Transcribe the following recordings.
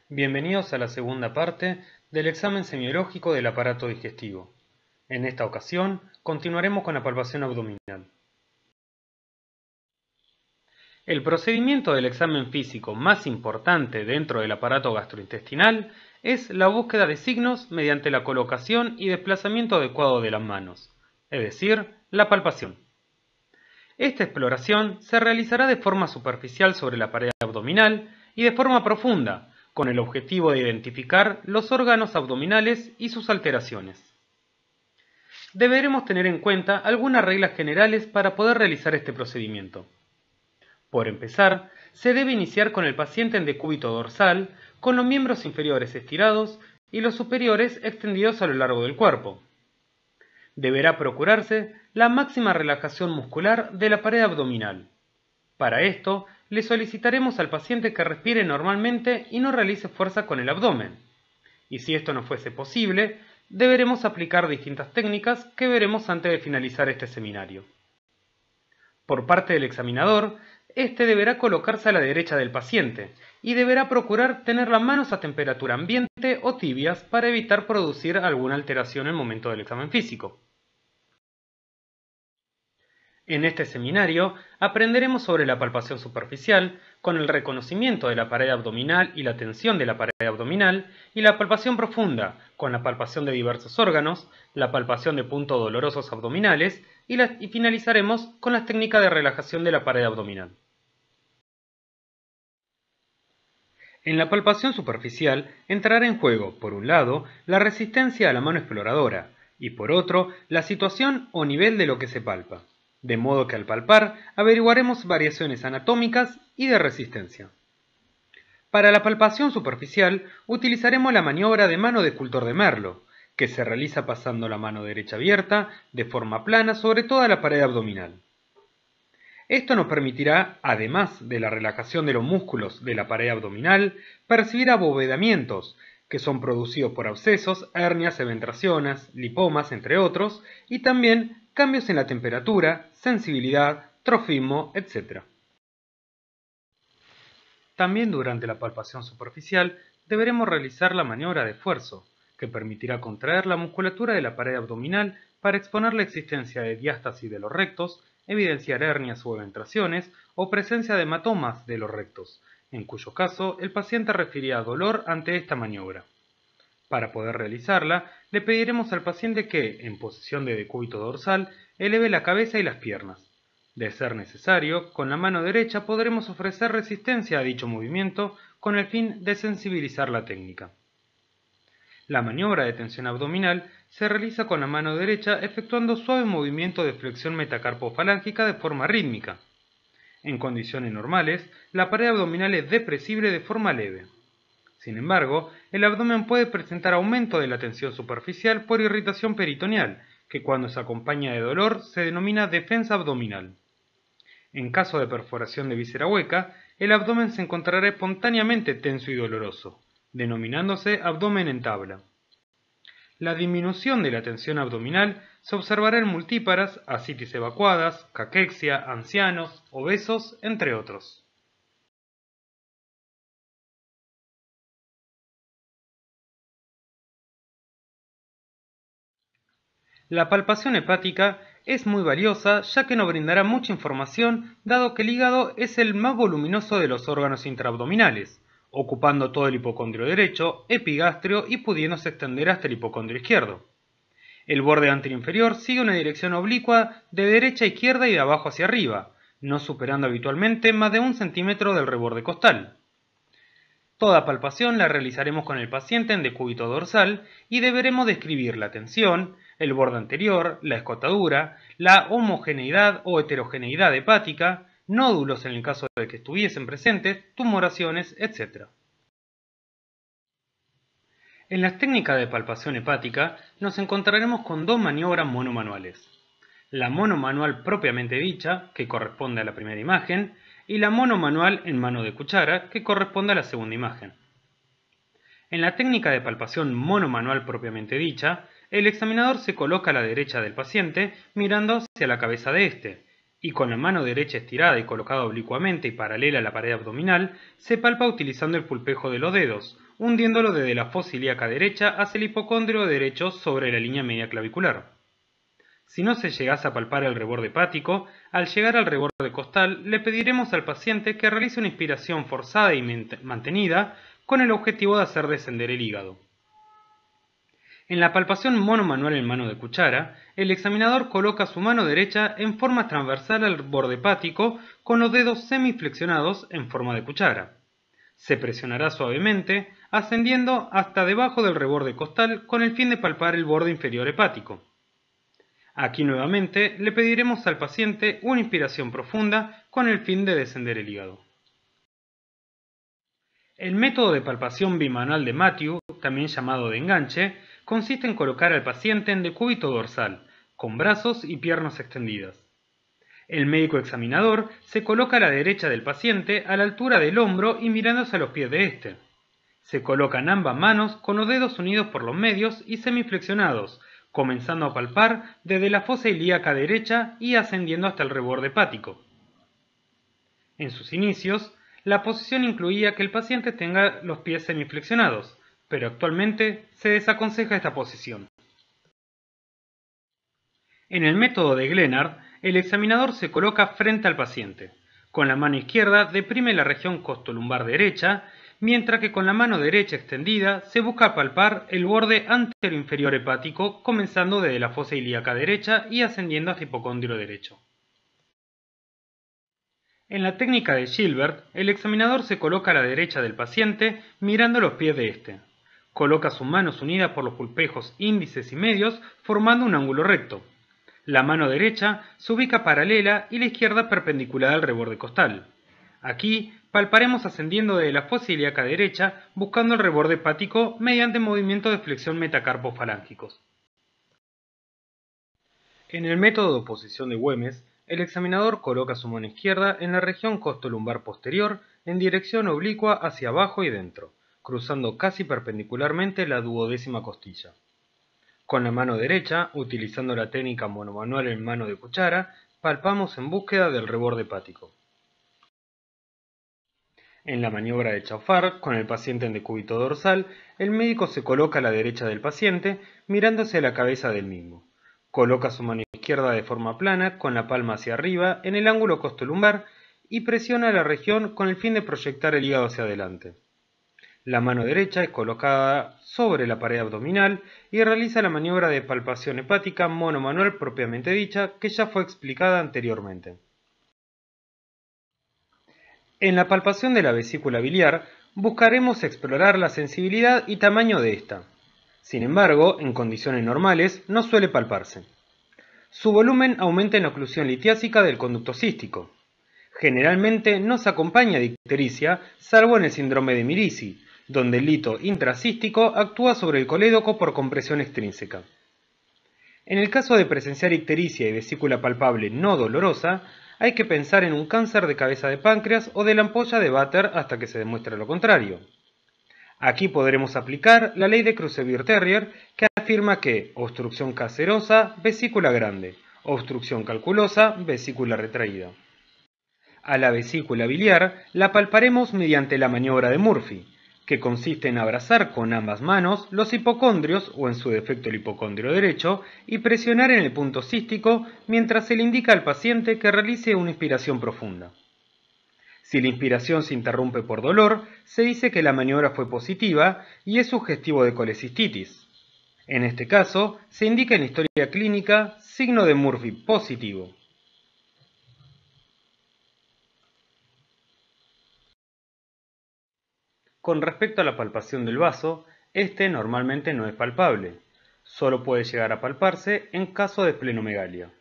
Bienvenidos a la segunda parte del examen semiológico del aparato digestivo. En esta ocasión, continuaremos con la palpación abdominal. El procedimiento del examen físico más importante dentro del aparato gastrointestinal es la búsqueda de signos mediante la colocación y desplazamiento adecuado de las manos, es decir, la palpación. Esta exploración se realizará de forma superficial sobre la pared abdominal y de forma profunda, con el objetivo de identificar los órganos abdominales y sus alteraciones. Deberemos tener en cuenta algunas reglas generales para poder realizar este procedimiento. Por empezar, se debe iniciar con el paciente en decúbito dorsal, con los miembros inferiores estirados y los superiores extendidos a lo largo del cuerpo. Deberá procurarse la máxima relajación muscular de la pared abdominal. Para esto, le solicitaremos al paciente que respire normalmente y no realice fuerza con el abdomen. Y si esto no fuese posible, deberemos aplicar distintas técnicas que veremos antes de finalizar este seminario. Por parte del examinador, este deberá colocarse a la derecha del paciente y deberá procurar tener las manos a temperatura ambiente o tibias para evitar producir alguna alteración en el momento del examen físico. En este seminario aprenderemos sobre la palpación superficial, con el reconocimiento de la pared abdominal y la tensión de la pared abdominal, y la palpación profunda, con la palpación de diversos órganos, la palpación de puntos dolorosos abdominales, y finalizaremos con las técnicas de relajación de la pared abdominal. En la palpación superficial entrará en juego, por un lado, la resistencia a la mano exploradora, y por otro, la situación o nivel de lo que se palpa. De modo que al palpar averiguaremos variaciones anatómicas y de resistencia. Para la palpación superficial utilizaremos la maniobra de mano de escultor de Merlo, que se realiza pasando la mano derecha abierta de forma plana sobre toda la pared abdominal. Esto nos permitirá, además de la relajación de los músculos de la pared abdominal, percibir abovedamientos, que son producidos por abscesos, hernias, eventraciones, lipomas, entre otros, y también cambios en la temperatura, sensibilidad, trofismo, etc. También durante la palpación superficial deberemos realizar la maniobra de esfuerzo, que permitirá contraer la musculatura de la pared abdominal para exponer la existencia de diástasis de los rectos, evidenciar hernias o eventraciones o presencia de hematomas de los rectos, en cuyo caso el paciente referirá dolor ante esta maniobra. Para poder realizarla, le pediremos al paciente que, en posición de decúbito dorsal, eleve la cabeza y las piernas. De ser necesario, con la mano derecha podremos ofrecer resistencia a dicho movimiento con el fin de sensibilizar la técnica. La maniobra de tensión abdominal se realiza con la mano derecha efectuando suave movimiento de flexión metacarpofalángica de forma rítmica. En condiciones normales, la pared abdominal es depresible de forma leve. Sin embargo, el abdomen puede presentar aumento de la tensión superficial por irritación peritoneal, que cuando se acompaña de dolor se denomina defensa abdominal. En caso de perforación de víscera hueca, el abdomen se encontrará espontáneamente tenso y doloroso, denominándose abdomen en tabla. La disminución de la tensión abdominal se observará en multíparas, ascitis evacuadas, caquexia, ancianos, obesos, entre otros. La palpación hepática es muy valiosa ya que nos brindará mucha información dado que el hígado es el más voluminoso de los órganos intraabdominales, ocupando todo el hipocondrio derecho, epigastrio y pudiéndose extender hasta el hipocondrio izquierdo. El borde anteroinferior sigue una dirección oblicua de derecha a izquierda y de abajo hacia arriba, no superando habitualmente más de 1 centímetro del reborde costal. Toda palpación la realizaremos con el paciente en decúbito dorsal y deberemos describir la tensión, el borde anterior, la escotadura, la homogeneidad o heterogeneidad hepática, nódulos en el caso de que estuviesen presentes, tumoraciones, etc. En las técnicas de palpación hepática nos encontraremos con dos maniobras monomanuales. La monomanual propiamente dicha, que corresponde a la primera imagen, y la monomanual en mano de cuchara, que corresponde a la segunda imagen. En la técnica de palpación monomanual propiamente dicha, el examinador se coloca a la derecha del paciente mirando hacia la cabeza de éste, y con la mano derecha estirada y colocada oblicuamente y paralela a la pared abdominal, se palpa utilizando el pulpejo de los dedos, hundiéndolo desde la fosa ilíaca derecha hacia el hipocondrio derecho sobre la línea media clavicular. Si no se llegase a palpar el reborde hepático, al llegar al reborde costal le pediremos al paciente que realice una inspiración forzada y mantenida con el objetivo de hacer descender el hígado. En la palpación monomanual en mano de cuchara, el examinador coloca su mano derecha en forma transversal al borde hepático con los dedos semiflexionados en forma de cuchara. Se presionará suavemente, ascendiendo hasta debajo del reborde costal con el fin de palpar el borde inferior hepático. Aquí nuevamente le pediremos al paciente una inspiración profunda con el fin de descender el hígado. El método de palpación bimanual de Matthew, también llamado de enganche, consiste en colocar al paciente en decúbito dorsal, con brazos y piernas extendidas. El médico examinador se coloca a la derecha del paciente a la altura del hombro y mirándose a los pies de éste. Se colocan ambas manos con los dedos unidos por los medios y semiflexionados, comenzando a palpar desde la fosa ilíaca derecha y ascendiendo hasta el reborde hepático. En sus inicios, la posición incluía que el paciente tenga los pies semiflexionados, pero actualmente se desaconseja esta posición. En el método de Glenard, el examinador se coloca frente al paciente. Con la mano izquierda deprime la región costolumbar derecha, mientras que con la mano derecha extendida se busca palpar el borde anteroinferior hepático, comenzando desde la fosa ilíaca derecha y ascendiendo hasta el hipocondrio derecho. En la técnica de Gilbert, el examinador se coloca a la derecha del paciente mirando los pies de éste. Coloca sus manos unidas por los pulpejos índices y medios formando un ángulo recto. La mano derecha se ubica paralela y la izquierda perpendicular al reborde costal. Aquí palparemos ascendiendo desde la fosa ilíaca derecha buscando el reborde hepático mediante movimiento de flexión metacarpofalángicos. En el método de oposición de Güemes, el examinador coloca su mano izquierda en la región costolumbar posterior en dirección oblicua hacia abajo y dentro, cruzando casi perpendicularmente la duodécima costilla. Con la mano derecha, utilizando la técnica monomanual en mano de cuchara, palpamos en búsqueda del reborde hepático. En la maniobra de Chaufar, con el paciente en decúbito dorsal, el médico se coloca a la derecha del paciente, mirándose a la cabeza del mismo. Coloca su mano izquierda de forma plana, con la palma hacia arriba, en el ángulo costolumbar, y presiona la región con el fin de proyectar el hígado hacia adelante. La mano derecha es colocada sobre la pared abdominal y realiza la maniobra de palpación hepática monomanual propiamente dicha, que ya fue explicada anteriormente. En la palpación de la vesícula biliar, buscaremos explorar la sensibilidad y tamaño de esta. Sin embargo, en condiciones normales, no suele palparse. Su volumen aumenta en la oclusión litiásica del conducto cístico. Generalmente no se acompaña de ictericia, salvo en el síndrome de Mirici, donde el lito intracístico actúa sobre el colédoco por compresión extrínseca. En el caso de presenciar ictericia y vesícula palpable no dolorosa, hay que pensar en un cáncer de cabeza de páncreas o de la ampolla de Vater hasta que se demuestre lo contrario. Aquí podremos aplicar la ley de Creutzfeldt-Terrier, que afirma que obstrucción caserosa, vesícula grande, obstrucción calculosa, vesícula retraída. A la vesícula biliar la palparemos mediante la maniobra de Murphy, que consiste en abrazar con ambas manos los hipocondrios, o en su defecto el hipocondrio derecho, y presionar en el punto cístico mientras se le indica al paciente que realice una inspiración profunda. Si la inspiración se interrumpe por dolor, se dice que la maniobra fue positiva y es sugestivo de colecistitis. En este caso, se indica en la historia clínica signo de Murphy positivo. Con respecto a la palpación del vaso, este normalmente no es palpable, solo puede llegar a palparse en caso de esplenomegalia.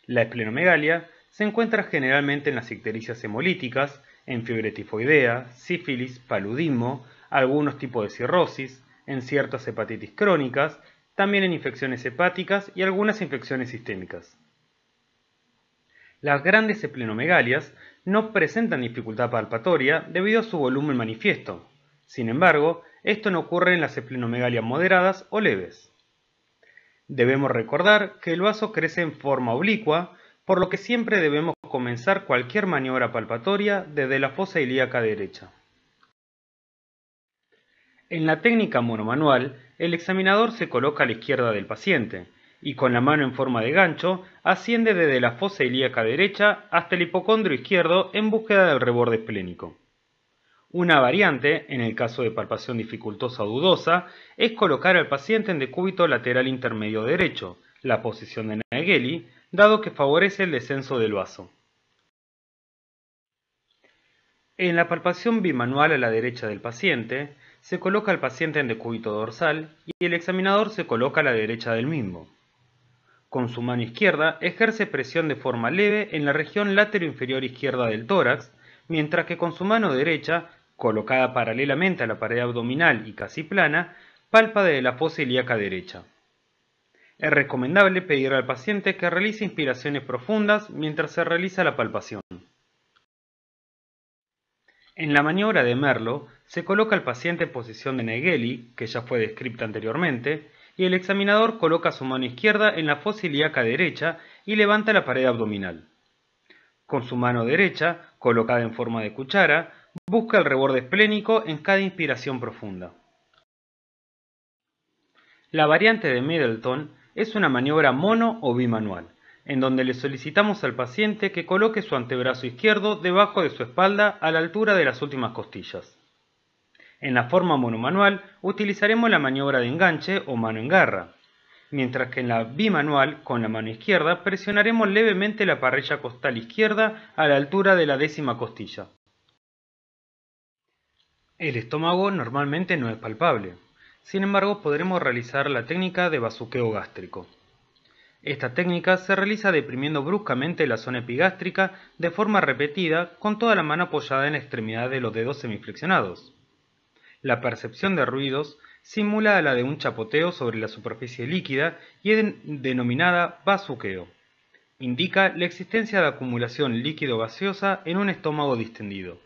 La esplenomegalia se encuentra generalmente en las ictericias hemolíticas, en fiebre tifoidea, sífilis, paludismo, algunos tipos de cirrosis, en ciertas hepatitis crónicas, también en infecciones hepáticas y algunas infecciones sistémicas. Las grandes esplenomegalias no presentan dificultad palpatoria debido a su volumen manifiesto. Sin embargo, esto no ocurre en las esplenomegalias moderadas o leves. Debemos recordar que el vaso crece en forma oblicua, por lo que siempre debemos comenzar cualquier maniobra palpatoria desde la fosa ilíaca derecha. En la técnica monomanual, el examinador se coloca a la izquierda del paciente y con la mano en forma de gancho asciende desde la fosa ilíaca derecha hasta el hipocondrio izquierdo en búsqueda del reborde esplénico. Una variante, en el caso de palpación dificultosa o dudosa, es colocar al paciente en decúbito lateral intermedio derecho, la posición de Naegeli, dado que favorece el descenso del vaso. En la palpación bimanual a la derecha del paciente, se coloca al paciente en decúbito dorsal y el examinador se coloca a la derecha del mismo. Con su mano izquierda ejerce presión de forma leve en la región látero-inferior izquierda del tórax, mientras que con su mano derecha, colocada paralelamente a la pared abdominal y casi plana, palpa desde la fosa ilíaca derecha. Es recomendable pedir al paciente que realice inspiraciones profundas mientras se realiza la palpación. En la maniobra de Merlo, se coloca al paciente en posición de Naegeli, que ya fue descrita anteriormente, y el examinador coloca su mano izquierda en la fosa ilíaca derecha y levanta la pared abdominal. Con su mano derecha, colocada en forma de cuchara, busca el reborde esplénico en cada inspiración profunda. La variante de Middleton es una maniobra mono o bimanual, en donde le solicitamos al paciente que coloque su antebrazo izquierdo debajo de su espalda a la altura de las últimas costillas. En la forma monomanual utilizaremos la maniobra de enganche o mano en garra, mientras que en la bimanual, con la mano izquierda, presionaremos levemente la parrilla costal izquierda a la altura de la 10ª costilla. El estómago normalmente no es palpable, sin embargo podremos realizar la técnica de bazuqueo gástrico. Esta técnica se realiza deprimiendo bruscamente la zona epigástrica de forma repetida con toda la mano apoyada en la extremidad de los dedos semiflexionados. La percepción de ruidos simula a la de un chapoteo sobre la superficie líquida y es denominada bazuqueo. Indica la existencia de acumulación líquido-gaseosa en un estómago distendido.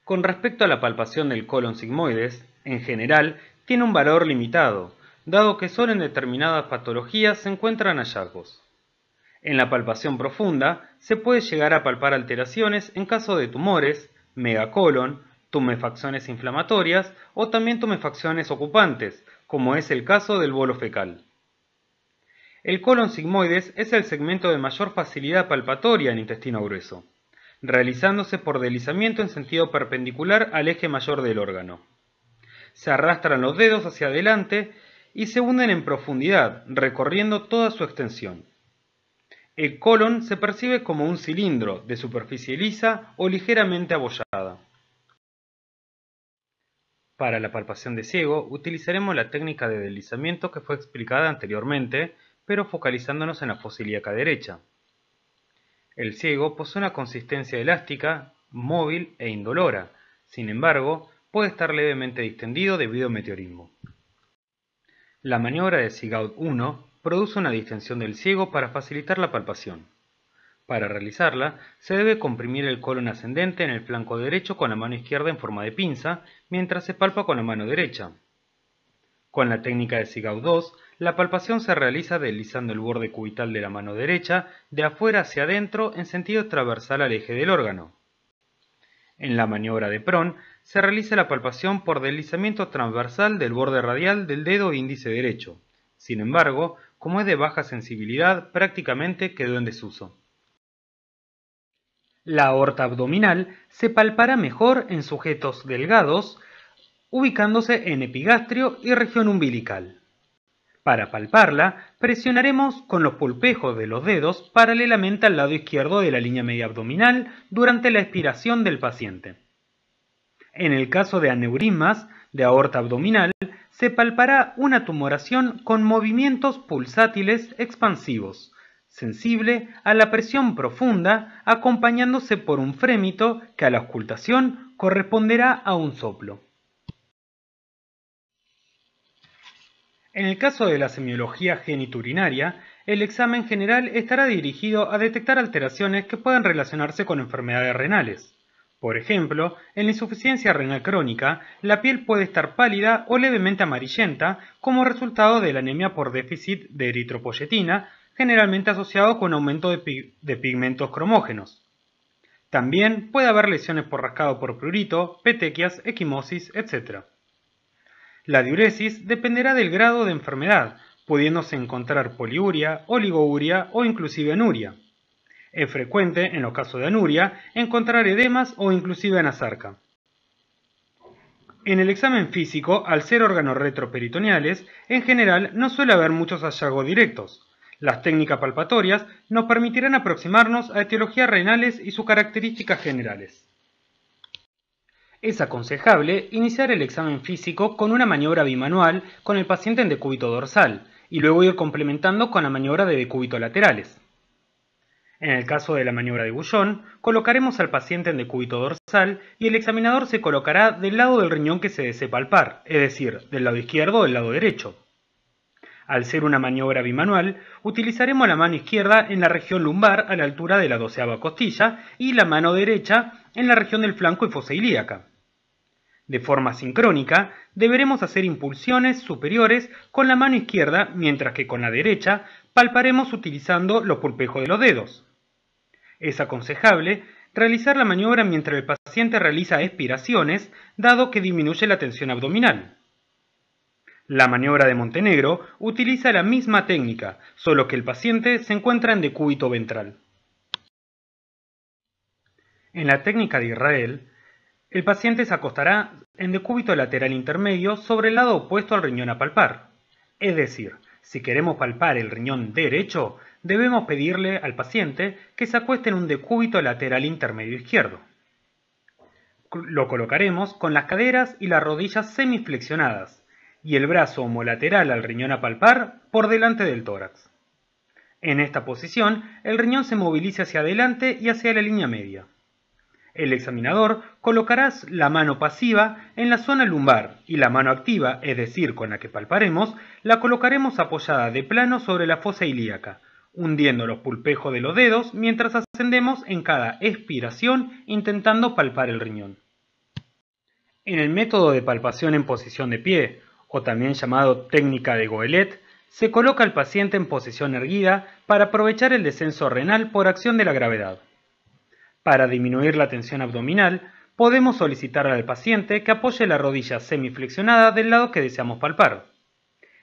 Con respecto a la palpación del colon sigmoides, en general, tiene un valor limitado, dado que solo en determinadas patologías se encuentran hallazgos. En la palpación profunda, se puede llegar a palpar alteraciones en caso de tumores, megacolon, tumefacciones inflamatorias o también tumefacciones ocupantes, como es el caso del bolo fecal. El colon sigmoides es el segmento de mayor facilidad palpatoria en intestino grueso, realizándose por deslizamiento en sentido perpendicular al eje mayor del órgano. Se arrastran los dedos hacia adelante y se hunden en profundidad, recorriendo toda su extensión. El colon se percibe como un cilindro de superficie lisa o ligeramente abollada. Para la palpación de ciego utilizaremos la técnica de deslizamiento que fue explicada anteriormente, pero focalizándonos en la fosa ilíaca derecha. El ciego posee una consistencia elástica, móvil e indolora, sin embargo, puede estar levemente distendido debido a meteorismo. La maniobra de Sigaud 1 produce una distensión del ciego para facilitar la palpación. Para realizarla, se debe comprimir el colon ascendente en el flanco derecho con la mano izquierda en forma de pinza, mientras se palpa con la mano derecha. Con la técnica de Sigaud 2, la palpación se realiza deslizando el borde cubital de la mano derecha de afuera hacia adentro en sentido transversal al eje del órgano. En la maniobra de Prone, se realiza la palpación por deslizamiento transversal del borde radial del dedo índice derecho. Sin embargo, como es de baja sensibilidad, prácticamente quedó en desuso. La aorta abdominal se palpará mejor en sujetos delgados, ubicándose en epigastrio y región umbilical. Para palparla, presionaremos con los pulpejos de los dedos paralelamente al lado izquierdo de la línea media abdominal durante la expiración del paciente. En el caso de aneurismas de aorta abdominal, se palpará una tumoración con movimientos pulsátiles expansivos, sensible a la presión profunda, acompañándose por un frémito que a la auscultación corresponderá a un soplo. En el caso de la semiología genitourinaria, el examen general estará dirigido a detectar alteraciones que puedan relacionarse con enfermedades renales. Por ejemplo, en la insuficiencia renal crónica, la piel puede estar pálida o levemente amarillenta como resultado de la anemia por déficit de eritropoyetina, generalmente asociado con aumento de pigmentos cromógenos. También puede haber lesiones por rascado por prurito, petequias, equimosis, etc. La diuresis dependerá del grado de enfermedad, pudiéndose encontrar poliuria, oligouria o inclusive anuria. Es frecuente, en los casos de anuria, encontrar edemas o inclusive anasarca. En el examen físico, al ser órganos retroperitoneales, en general no suele haber muchos hallazgos directos. Las técnicas palpatorias nos permitirán aproximarnos a etiologías renales y sus características generales. Es aconsejable iniciar el examen físico con una maniobra bimanual con el paciente en decúbito dorsal y luego ir complementando con la maniobra de decúbito laterales. En el caso de la maniobra de Bouchon, colocaremos al paciente en decúbito dorsal y el examinador se colocará del lado del riñón que se desee palpar, es decir, del lado izquierdo o del lado derecho. Al ser una maniobra bimanual, utilizaremos la mano izquierda en la región lumbar a la altura de la 12ª costilla y la mano derecha en la región del flanco y fosa ilíaca. De forma sincrónica, deberemos hacer impulsiones superiores con la mano izquierda, mientras que con la derecha palparemos utilizando los pulpejos de los dedos. Es aconsejable realizar la maniobra mientras el paciente realiza expiraciones, dado que disminuye la tensión abdominal. La maniobra de Montenegro utiliza la misma técnica, solo que el paciente se encuentra en decúbito ventral. En la técnica de Israel, el paciente se acostará en decúbito lateral intermedio sobre el lado opuesto al riñón a palpar. Es decir, si queremos palpar el riñón derecho, debemos pedirle al paciente que se acueste en un decúbito lateral intermedio izquierdo. Lo colocaremos con las caderas y las rodillas semiflexionadas y el brazo homolateral al riñón a palpar por delante del tórax. En esta posición, el riñón se moviliza hacia adelante y hacia la línea media. El examinador colocará la mano pasiva en la zona lumbar y la mano activa, es decir, con la que palparemos, la colocaremos apoyada de plano sobre la fosa ilíaca, hundiendo los pulpejos de los dedos mientras ascendemos en cada expiración intentando palpar el riñón. En el método de palpación en posición de pie, o también llamado técnica de Goelet, se coloca al paciente en posición erguida para aprovechar el descenso renal por acción de la gravedad. Para disminuir la tensión abdominal, podemos solicitar al paciente que apoye la rodilla semiflexionada del lado que deseamos palpar.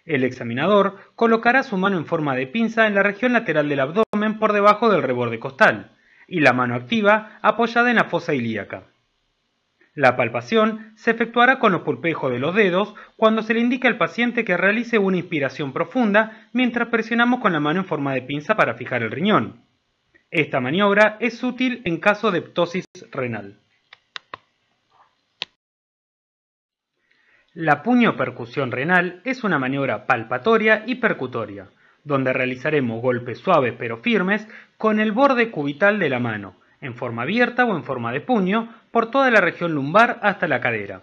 El examinador colocará su mano en forma de pinza en la región lateral del abdomen por debajo del reborde costal, y la mano activa apoyada en la fosa ilíaca. La palpación se efectuará con los pulpejos de los dedos cuando se le indique al paciente que realice una inspiración profunda mientras presionamos con la mano en forma de pinza para fijar el riñón. Esta maniobra es útil en caso de ptosis renal. La puño-percusión renal es una maniobra palpatoria y percutoria, donde realizaremos golpes suaves pero firmes con el borde cubital de la mano, en forma abierta o en forma de puño, por toda la región lumbar hasta la cadera.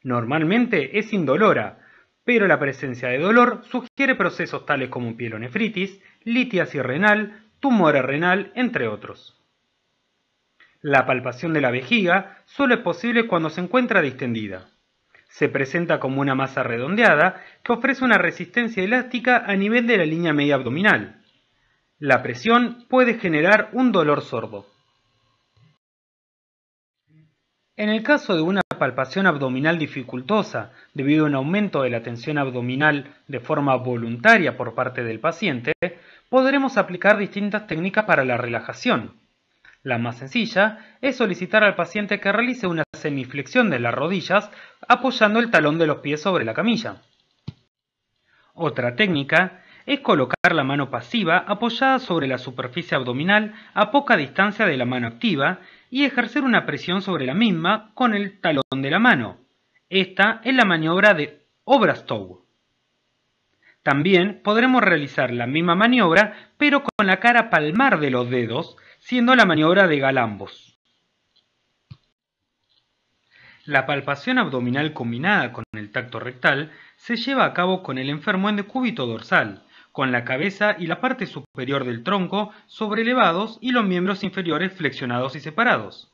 Normalmente es indolora, pero la presencia de dolor sugiere procesos tales como pielonefritis, litiasis renal, tumor renal, entre otros. La palpación de la vejiga solo es posible cuando se encuentra distendida. Se presenta como una masa redondeada que ofrece una resistencia elástica a nivel de la línea media abdominal. La presión puede generar un dolor sordo. En el caso de una palpación abdominal dificultosa debido a un aumento de la tensión abdominal de forma voluntaria por parte del paciente, podremos aplicar distintas técnicas para la relajación. La más sencilla es solicitar al paciente que realice una semiflexión de las rodillas apoyando el talón de los pies sobre la camilla. Otra técnica es colocar la mano pasiva apoyada sobre la superficie abdominal a poca distancia de la mano activa y ejercer una presión sobre la misma con el talón de la mano. Esta es la maniobra de Obrastov. También podremos realizar la misma maniobra, pero con la cara palmar de los dedos, siendo la maniobra de Galambos. La palpación abdominal combinada con el tacto rectal se lleva a cabo con el enfermo en decúbito dorsal, con la cabeza y la parte superior del tronco sobrelevados y los miembros inferiores flexionados y separados.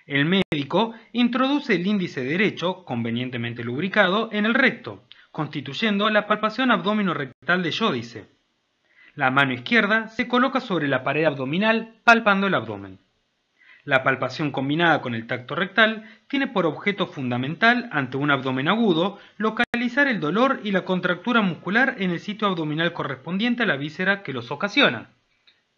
El médico introduce el índice derecho, convenientemente lubricado, en el recto, constituyendo la palpación abdomino-rectal de Giudice. La mano izquierda se coloca sobre la pared abdominal palpando el abdomen. La palpación combinada con el tacto rectal tiene por objeto fundamental, ante un abdomen agudo, localizar el dolor y la contractura muscular en el sitio abdominal correspondiente a la víscera que los ocasiona.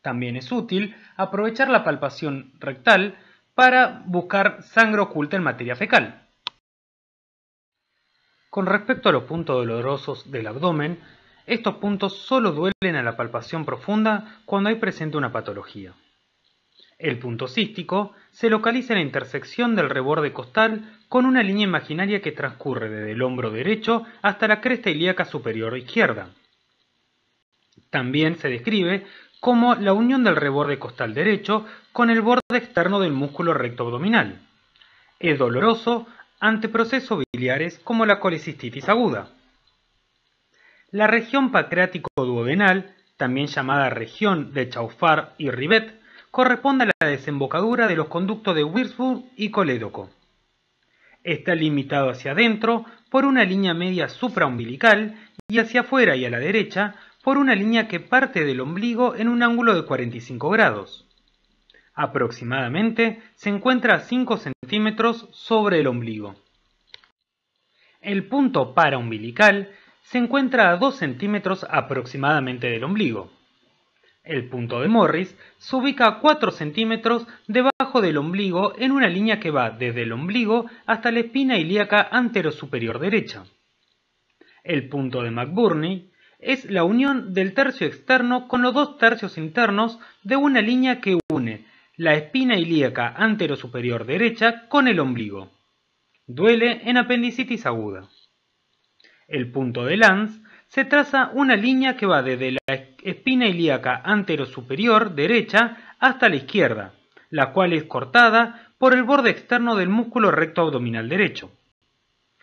También es útil aprovechar la palpación rectal para buscar sangre oculta en materia fecal. Con respecto a los puntos dolorosos del abdomen, estos puntos solo duelen a la palpación profunda cuando hay presente una patología. El punto cístico se localiza en la intersección del reborde costal con una línea imaginaria que transcurre desde el hombro derecho hasta la cresta ilíaca superior izquierda. También se describe como la unión del reborde costal derecho con el borde externo del músculo recto abdominal. Es doloroso ante procesos biliares como la colecistitis aguda. La región pancreático-duodenal, también llamada región de Chaufard y Rivet, corresponde a la desembocadura de los conductos de Würzburg y colédoco. Está limitado hacia adentro por una línea media supraumbilical y hacia afuera y a la derecha por una línea que parte del ombligo en un ángulo de 45 grados. Aproximadamente se encuentra a 5 centímetros sobre el ombligo. El punto paraumbilical se encuentra a 2 centímetros aproximadamente del ombligo. El punto de Morris se ubica a 4 centímetros debajo del ombligo en una línea que va desde el ombligo hasta la espina ilíaca anterosuperior derecha. El punto de McBurney es la unión del tercio externo con los dos tercios internos de una línea que une la espina ilíaca anterosuperior derecha con el ombligo. Duele en apendicitis aguda. El punto de Lanz se traza una línea que va desde la espina ilíaca anterosuperior derecha hasta la izquierda, la cual es cortada por el borde externo del músculo recto abdominal derecho.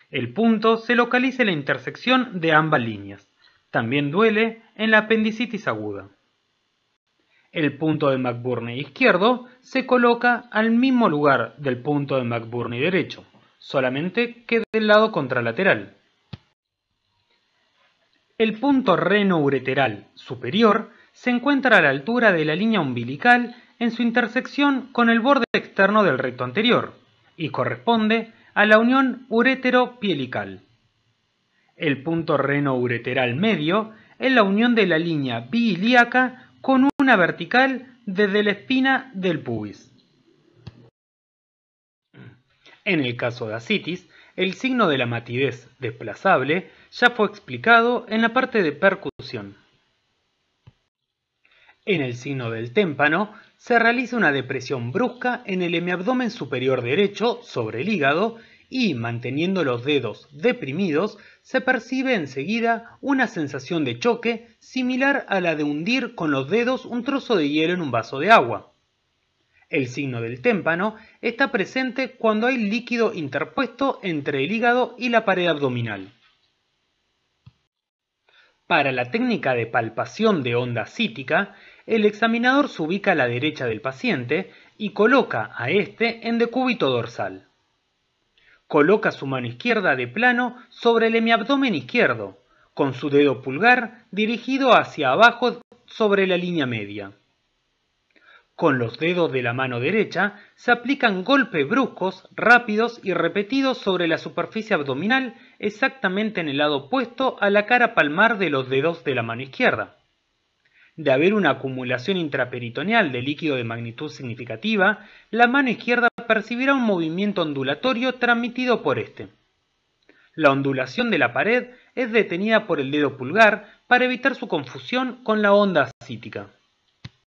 El punto se localiza en la intersección de ambas líneas. También duele en la apendicitis aguda. El punto de McBurney izquierdo se coloca al mismo lugar del punto de McBurney derecho, solamente que del lado contralateral. El punto reno-ureteral superior se encuentra a la altura de la línea umbilical en su intersección con el borde externo del recto anterior y corresponde a la unión urétero-pielical. El punto reno-ureteral medio es la unión de la línea biilíaca con una vertical desde la espina del pubis. En el caso de ascitis, el signo de la matidez desplazable ya fue explicado en la parte de percusión. En el signo del témpano se realiza una depresión brusca en el hemiabdomen superior derecho sobre el hígado y, manteniendo los dedos deprimidos, se percibe enseguida una sensación de choque similar a la de hundir con los dedos un trozo de hielo en un vaso de agua. El signo del témpano está presente cuando hay líquido interpuesto entre el hígado y la pared abdominal. Para la técnica de palpación de onda cítica, el examinador se ubica a la derecha del paciente y coloca a éste en decúbito dorsal. Coloca su mano izquierda de plano sobre el hemiabdomen izquierdo, con su dedo pulgar dirigido hacia abajo sobre la línea media. Con los dedos de la mano derecha se aplican golpes bruscos, rápidos y repetidos sobre la superficie abdominal exactamente en el lado opuesto a la cara palmar de los dedos de la mano izquierda. De haber una acumulación intraperitoneal de líquido de magnitud significativa, la mano izquierda percibirá un movimiento ondulatorio transmitido por este. La ondulación de la pared es detenida por el dedo pulgar para evitar su confusión con la onda ascítica.